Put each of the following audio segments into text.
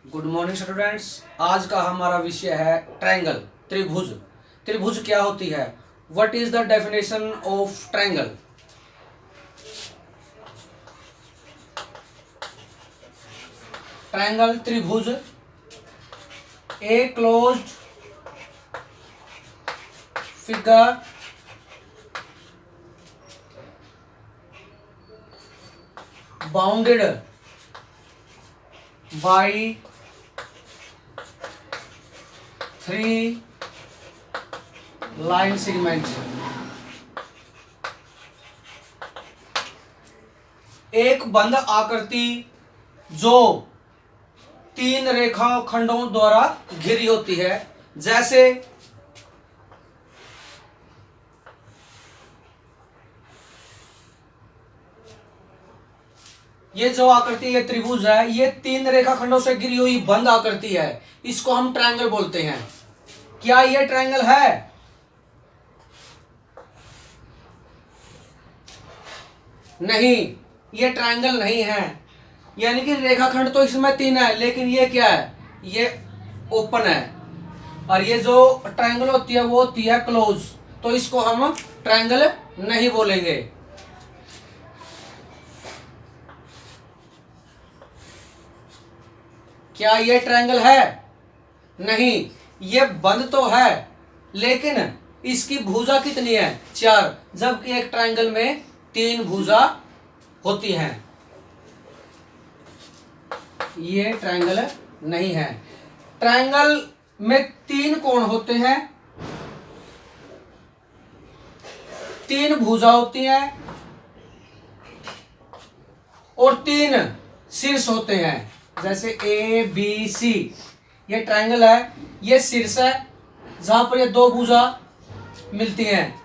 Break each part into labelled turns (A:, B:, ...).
A: Good morning students. आज का हमारा विषय है ट्रायंगल, त्रिभुज। त्रिभुज क्या होती है? What is the definition of triangle? Triangle, त्रिभुज, a closed figure bounded by three line segments। एक बंद आकृति जो तीन रेखा खंडों द्वारा घिरी होती है। जैसे ये जो आकृति, ये त्रिभुज है, ये तीन रेखाखंडों से घिरी हुई बंद आकृति है। इसको हम ट्रायंगल बोलते हैं। क्या ये ट्रायंगल है? नहीं, ये ट्रायंगल नहीं है। यानी कि रेखाखंड तो इसमें तीन है, लेकिन ये क्या है? ये ओपन है। और ये जो ट्रायंगल होती है वो होती है क्लोज। तो इसको हम ट्रायंगल नहीं बोलेंगे। क्या ये ट्रायंगल है? नहीं, ये बंद तो है, लेकिन इसकी भुजा कितनी है? 4, जबकि एक ट्रायंगल में 3 भुजा होती हैं। ये ट्रायंगल नहीं है। ट्रायंगल में 3 कोण होते हैं, 3 भुजा होती हैं और 3 शीर्ष होते हैं। जैसे ए बी सी, ये ट्रायंगल है, ये शीर्ष है जहां पर ये 2 भुजा मिलती हैं।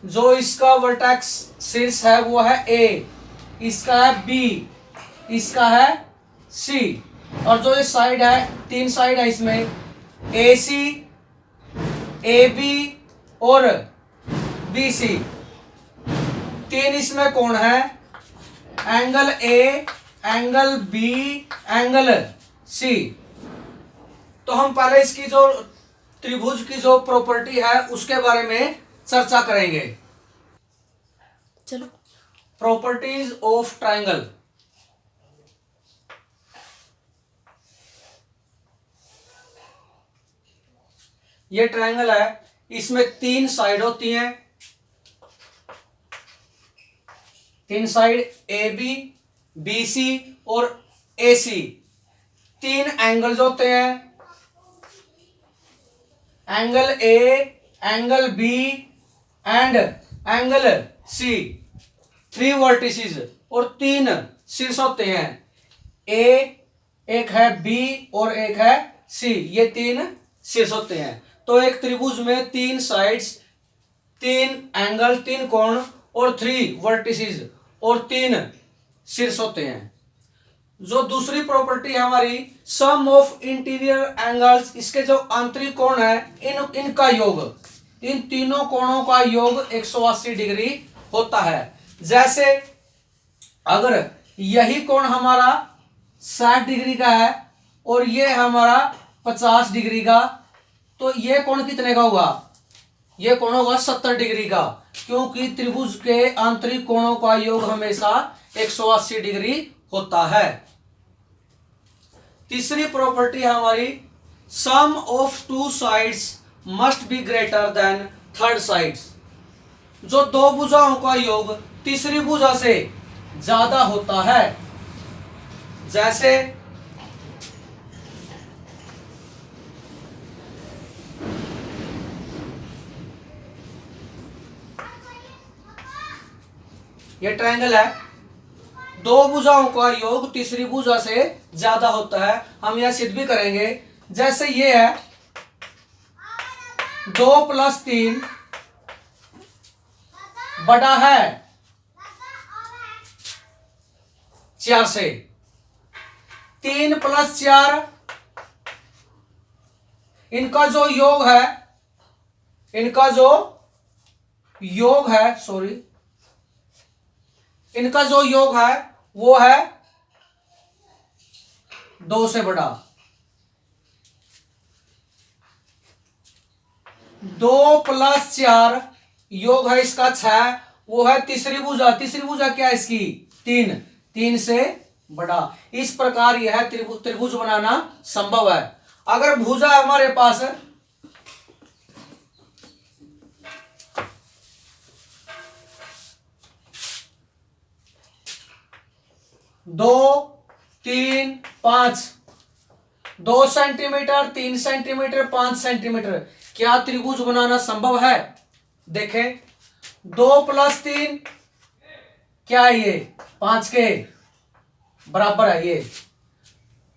A: जो इसका वर्टेक्स शीर्ष है वो है ए, इसका है बी, इसका है सी। और जो ये साइड है, 3 साइड है इसमें, ए सी, ए बी और बी सी। 3 इसमें कोण है, angle A, angle B, angle C. तो हम पहले इसकी जो त्रिभुज की जो प्रॉपर्टी है उसके बारे में चर्चा करेंगे।
B: चलो,
A: प्रॉपर्टीज ऑफ ट्रायंगल। ये ट्रायंगल है, इसमें 3 साइड होती हैं, 3 side A B, B C और ए सी। 3 एंगल्स होते हैं, angle A, angle B and angle C. 3 vertices और 3 शीर्ष होते हैं, ए, एक है बी और एक है सी। ये 3 शीर्ष होते हैं। तो एक त्रिभुज में 3 साइड्स, 3 एंगल, 3 कोण और 3 वर्टिसेस और 3 शीर्ष होते हैं। जो दूसरी प्रॉपर्टी है हमारी, सम ऑफ इंटीरियर एंगल्स, इसके जो आंतरिक कोण है इनका योग, इन तीनों कोणों का योग 180 डिग्री होता है। जैसे अगर यही कोण हमारा 60 डिग्री का है और ये हमारा 50 डिग्री का, तो ये कोण कितने का होगा? ये कोण होगा 70 डिग्री का, क्योंकि त्रिभुज के आंतरिक कोणों का योग हमेशा 180 डिग्री होता है। तीसरी प्रॉपर्टी है हमारी, sum of 2 sides must be greater than third sides. जो 2 भुजाओं का योग तीसरी भुजा से ज्यादा होता है। जैसे ये ट्रायंगल है, 2 भुजाओं का योग तीसरी भुजा से ज्यादा होता है। हम यह सिद्ध भी करेंगे। जैसे ये है 2 + 3 बड़ा है 4 से। 3 + 4, इनका जो योग है, इनका जो योग है, सॉरी, इनका जो योग है वो है 2 से बड़ा। 2 + 4 योग है इसका 6, वो है तीसरी भुजा। तीसरी भुजा क्या है इसकी? 3, 3 से बड़ा। इस प्रकार यह त्रिभुज बनाना संभव है। अगर भुजा है हमारे पास 2, 3, 5, 2 सेंटीमीटर, 3 सेंटीमीटर, 5 सेंटीमीटर, क्या त्रिभुज बनाना संभव है? देखें, 2 + 3 क्या है? ये 5 के बराबर है। ये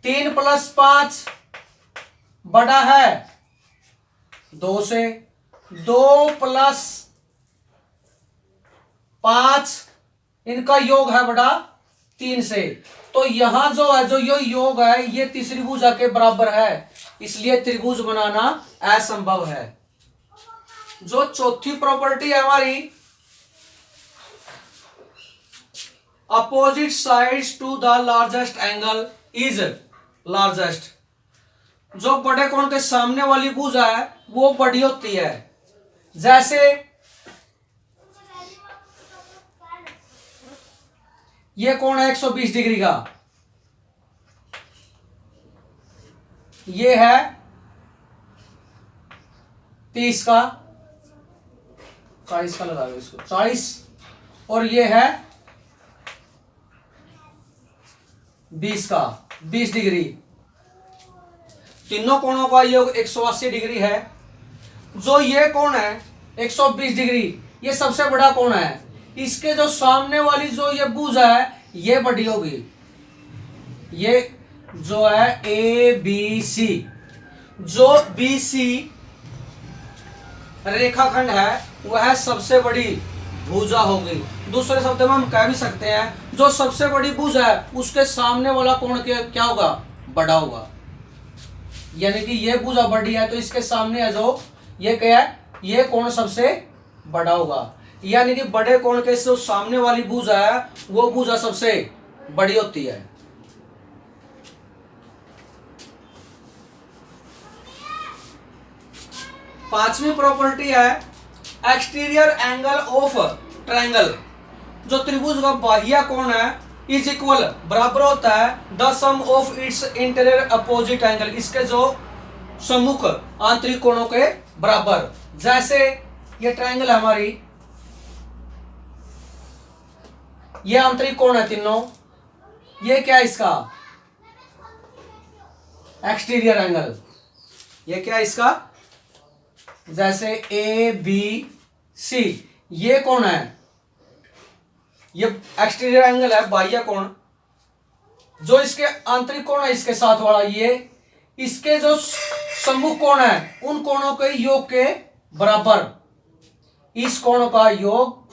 A: 3 + 5 बड़ा है 2 से। 2 + 5 इनका योग है बड़ा 3 से। तो यहां जो है, जो ये योग है, ये तीसरी भुजा के बराबर है, इसलिए त्रिभुज बनाना असंभव है। जो चौथी प्रॉपर्टी है हमारी, opposite sides to the largest angle is largest. जो बड़े कोण के सामने वाली भुजा है वो बड़ी होती है। जैसे ये कोण है 120 डिग्री का, ये है 30 का, 40 का लगा लो इसको, 40, और ये है 20 का, 20 डिग्री। तीनों कोणों का योग 180 डिग्री है। जो ये कोण है 120 डिग्री, ये सबसे बड़ा कोण है। इसके जो सामने वाली जो ये भुजा है ये बड़ी होगी। ये जो है ABC, जो BC रेखाखंड है वह सबसे बड़ी भुजा होगी। दूसरे शब्द में हम कह भी सकते हैं, जो सबसे बड़ी भुजा है उसके सामने वाला कोण क्या होगा? बड़ा होगा। यानी कि ये भुजा बड़ी है तो इसके सामने है जो ये क्या है, ये कोण सबसे बड़ा होगा। यानी कि बड़े कोण के जो सामने वाली भुजा है वो भुजा सबसे बड़ी होती है। पांचवी प्रॉपर्टी है एक्सटीरियर एंगल ऑफ ट्रायंगल। जो त्रिभुज का बाह्य कोण है इज इक्वल, बराबर होता है the sum of its interior opposite angle, इसके जो सम्मुख आंतरिक कोणों के बराबर। जैसे ये ट्रायंगल है हमारी, ये आंतरिक कोण है तीनों, ये क्या है इसका? Exterior angle. ये क्या है इसका? जैसे ABC, ये कोण है, ये एक्सटीरियर एंगल है, बाह्य कोण। जो इसके आंतरिक कोण है इसके साथ वाला, ये इसके जो सम्मुख कोण है उन कोणों के योग के बराबर। इस कोण का योग,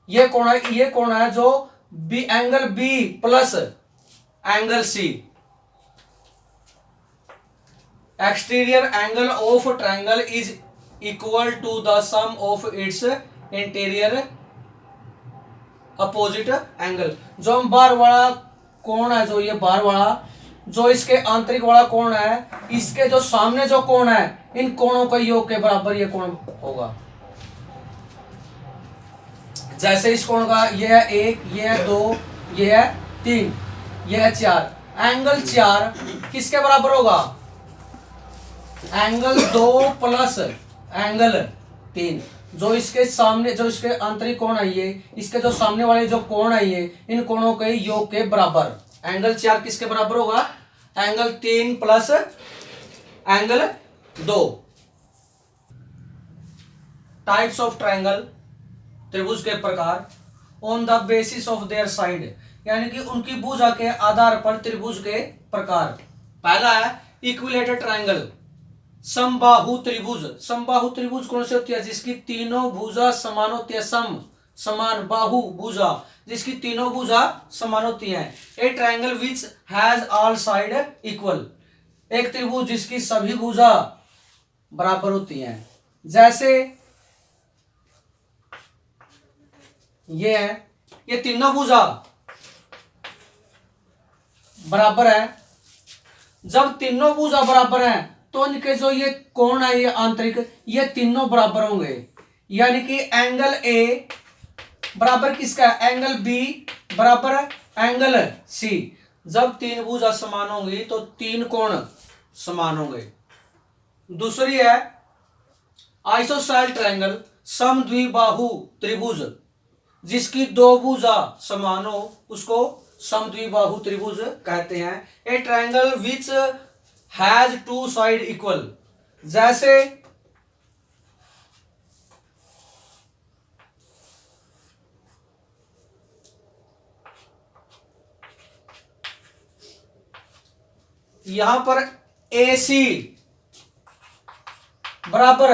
A: ये कोण है जो angle B plus angle C। Exterior angle of triangle is equal to the sum of its interior opposite angle. जो हम बाहर वाला कोण है, जो ये बाहर वाला, जो इसके आंतरिक वाला कोण है, इसके जो सामने जो कोण है, इन कोणों के योग के बराबर ये कोण होगा। जैसे इस कोण का ये है 1, ये है 2, ये है 3, ये है 4। एंगल 4 किसके बराबर होगा? Angle 2 plus angle 3। जो इसके सामने, जो इसके आंतरिक कोण है ये, इसके जो सामने वाले जो कोण है ये, इन कोणों के योग के बराबर। एंगल 4 किसके बराबर होगा? Angle 3 plus angle 2। Types of triangle, त्रिभुज के प्रकार। On the basis of their side, यानी कि उनकी भुजा के आधार पर त्रिभुज के प्रकार। पहला है इक्विलेटरल ट्रायंगल, समबाहु त्रिभुज। समबाहु त्रिभुज कौन से होती है? जिसकी तीनों भुजा समान होती है। समान बाहु भुजा, जिसकी तीनों भुजा समान होती है। ए triangle which has all side equal, एक त्रिभुज जिसकी सभी भुजा बराबर होती हैं। जैसे ये है, ये तीनों भुजा बराबर है, जब तीनों भुजा बराबर हैं तो इनके जो ये कोण है, ये आंतरिक, ये तीनों बराबर होंगे। यानी कि एंगल ए बराबर किसका है, एंगल बी बराबर एंगल सी। जब तीन भुजा समान होंगी तो तीन कोण समान होंगे। दूसरी है आइसोसेल ट्रायंगल, समद्विबाहु त्रिभुज, जिसकी दो भुजा समान हो उसको समद्विबाहु त्रिभुज कहते हैं। A triangle which has two side equal, जैसे यहां पर AC बराबर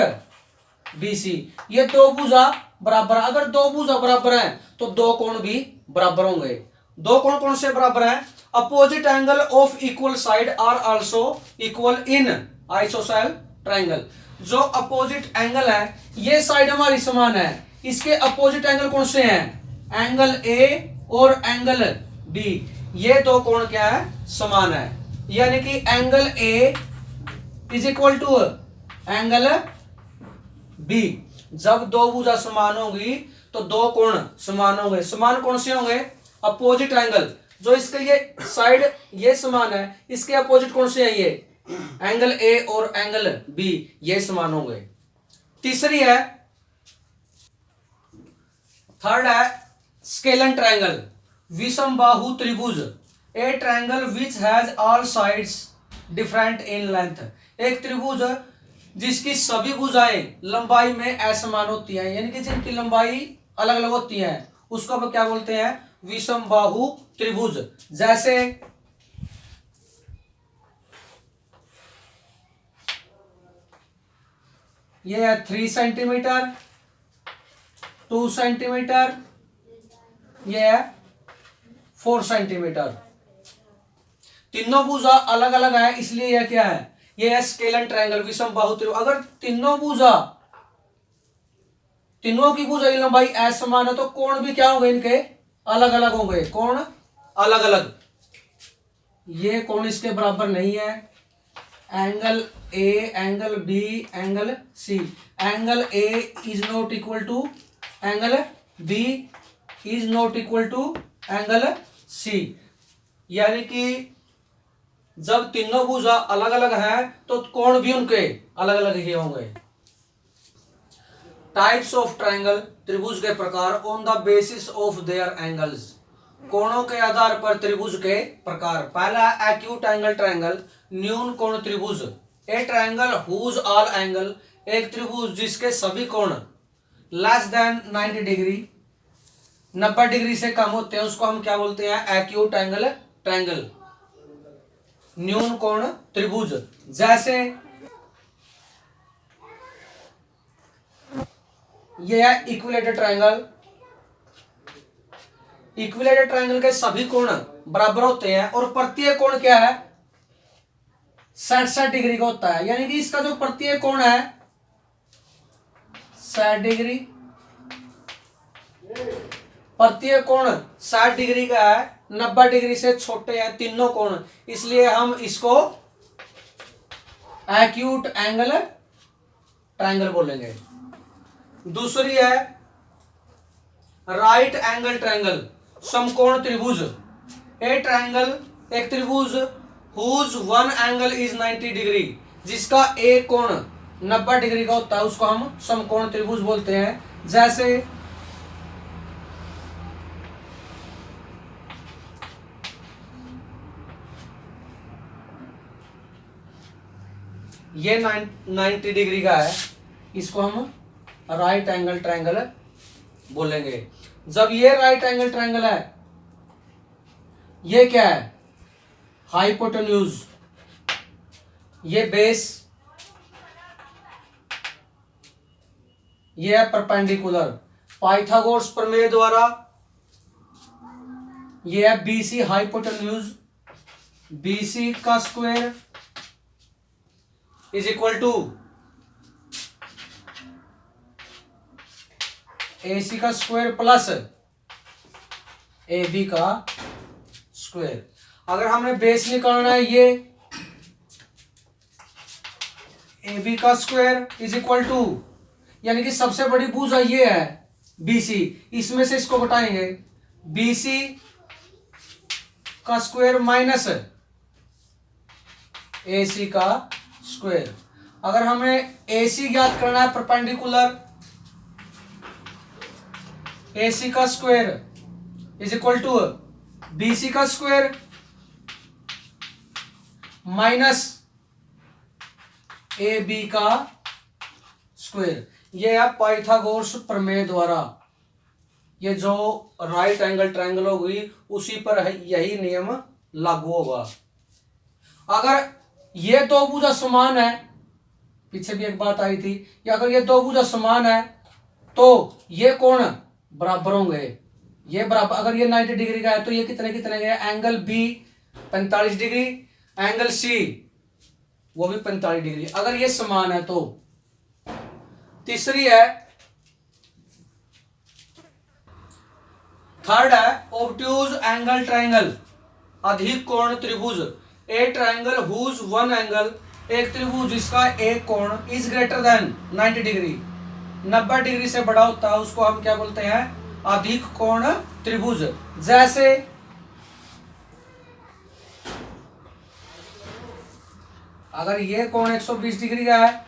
A: BC, ये दो भुजा बराबर। अगर दो भुजा बराबर हैं तो दो कोण भी बराबर होंगे। दो कोण कौन से बराबर हैं, opposite angle of equal side are also equal in isosceles triangle. जो अपोजिट एंगल है, ये साइड हमारी समान है, इसके अपोजिट एंगल कौन से हैं, एंगल A और एंगल B, ये दो कोण क्या है, समान है। यानी कि angle A is equal to angle B। जब दो भुजा समान होंगी तो दो कोण समान होंगे। समान कौन से होंगे, अपोजिट एंगल। जो इसके ये साइड ये समान है, इसके अपोजिट कौन से है, ये एंगल A और एंगल B, ये समान होंगे। तीसरी है, थर्ड है स्केलन ट्रायंगल, विषमबाहु त्रिभुज। A triangle which has all sides different in length, एक त्रिभुज जिसकी सभी भुजाएं लंबाई में असमान होती हैं, यानी कि जिनकी लंबाई अलग अलग होती है, उसको अब क्या बोलते हैं, विषमबाहु त्रिभुज। जैसे ये है 3 सेंटीमीटर, 2 सेंटीमीटर, ये है 4 सेंटीमीटर। तीनों भुजा अलग अलग है, इसलिए यह क्या है, यह है स्केलन ट्रायंगल, विषमबाहु त्रिभुज। अगर तीनों की भुजा की लंबाई असमान है तो कोण भी क्या होंगे, इनके अलग अलग होंगे, कोण अलग अलग। ये कोण इसके बराबर नहीं है, angle A, angle B, angle C। Angle A is not equal to angle B is not equal to angle C। यानी कि जब तीनों भुजा अलग अलग हैं तो कोण भी उनके अलग अलग ही होंगे। टाइप्स ऑफ ट्रायंगल, त्रिभुज के प्रकार, on the basis of their angles, कोणों के आधार पर त्रिभुज के प्रकार। पहला एक्यूट एंगल ट्रायंगल, न्यून कोण त्रिभुज। A triangle whose all angle, एक त्रिभुज जिसके सभी कोण लेस देन 90 डिग्री, 90 डिग्री से कम होते हैं, उसको हम क्या बोलते हैं, एक्यूट एंगल ट्रायंगल, न्यून कोण त्रिभुज। जैसे यह है इक्विलेटरल ट्रायंगल, इक्विलेटरल ट्रायंगल के सभी कोण बराबर होते हैं और प्रत्येक कोण क्या है, 60 डिग्री का होता है। यानी कि इसका जो प्रत्येक कोण है 60 डिग्री, प्रत्येक कोण 60 डिग्री का है, 90 डिग्री से छोटे हैं तीनों कोण, इसलिए हम इसको एक्यूट एंगल ट्रायंगल बोलेंगे। दूसरी है राइट एंगल ट्रायंगल, समकोण त्रिभुज। ए ट्रायंगल, एक त्रिभुज whose one angle is 90 degree, जिसका एक कोण 90 डिग्री का होता है, उसको हम समकोण त्रिभुज बोलते हैं। जैसे ये 90 डिग्री का है, इसको हम राइट एंगल ट्रायंगल बोलेंगे। जब ये राइट एंगल ट्रायंगल है, ये क्या है, हाइपोटेन्यूज, ये बेस, ये है परपेंडिकुलर। पाइथागोरस प्रमेय द्वारा ये है BC हाइपोटेन्यूज, BC का square is equal to AC का स्क्वायर प्लस AB का स्क्वायर। अगर हमने बेस निकालना है, ये ए बी का स्क्वायर इज इक्वल टू, यानी कि सबसे बड़ी भुजा ये है बी सी, इसमें से इसको घटाएंगे बी सी का स्क्वायर माइनस ए सी का स्क्वायर। अगर हमें ए सी ज्ञात करना है परपेंडिकुलर, ए सी का square is equal to B C का स्क्वायर माइनस ए बी का स्क्वायर। ये है पाइथागोरस प्रमेय द्वारा, ये जो राइट एंगल ट्रायंगल होगी उसी पर यही नियम लागू होगा। अगर ये दो भुजा समान है, पीछे भी एक बात आई थी कि अगर ये दो भुजा समान है तो ये कोण बराबर होंगे, ये बराबर, अगर ये 90 डिग्री का है तो ये कितने कितने के, angle B 45 degree, angle C वो भी 45 डिग्री, अगर ये समान है तो। तीसरी है, थर्ड है ऑब्ट्यूज एंगल ट्रायंगल, अधिक कोण त्रिभुज। A triangle whose one angle, एक त्रिभुज जिसका एक कोण is greater than 90 degree, 90 degree से बड़ा होता है, उसको हम क्या बोलते हैं, अधिक कोण त्रिभुज। जैसे अगर ये कोण 120 डिग्री का है,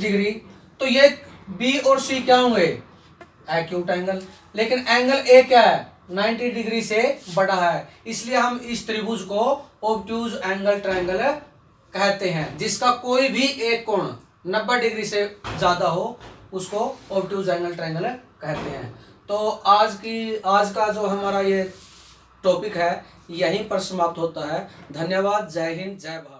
A: डिग्री, तो ये बी और सी क्या होंगे, एक्यूट एंगल। लेकिन एंगल ए क्या है, 90 डिग्री से बड़ा है, इसलिए हम इस त्रिभुज को ऑब्ट्यूज एंगल ट्रायंगल कहते हैं, जिसका कोई भी एक कोण 90 डिग्री से ज्यादा हो उसको ऑब्ट्यूज एंगल ट्रायंगल कहते हैं। तो आज का जो हमारा ये टॉपिक है यहीं पर समाप्त होता है। धन्यवाद। जय हिंद, जय भारत।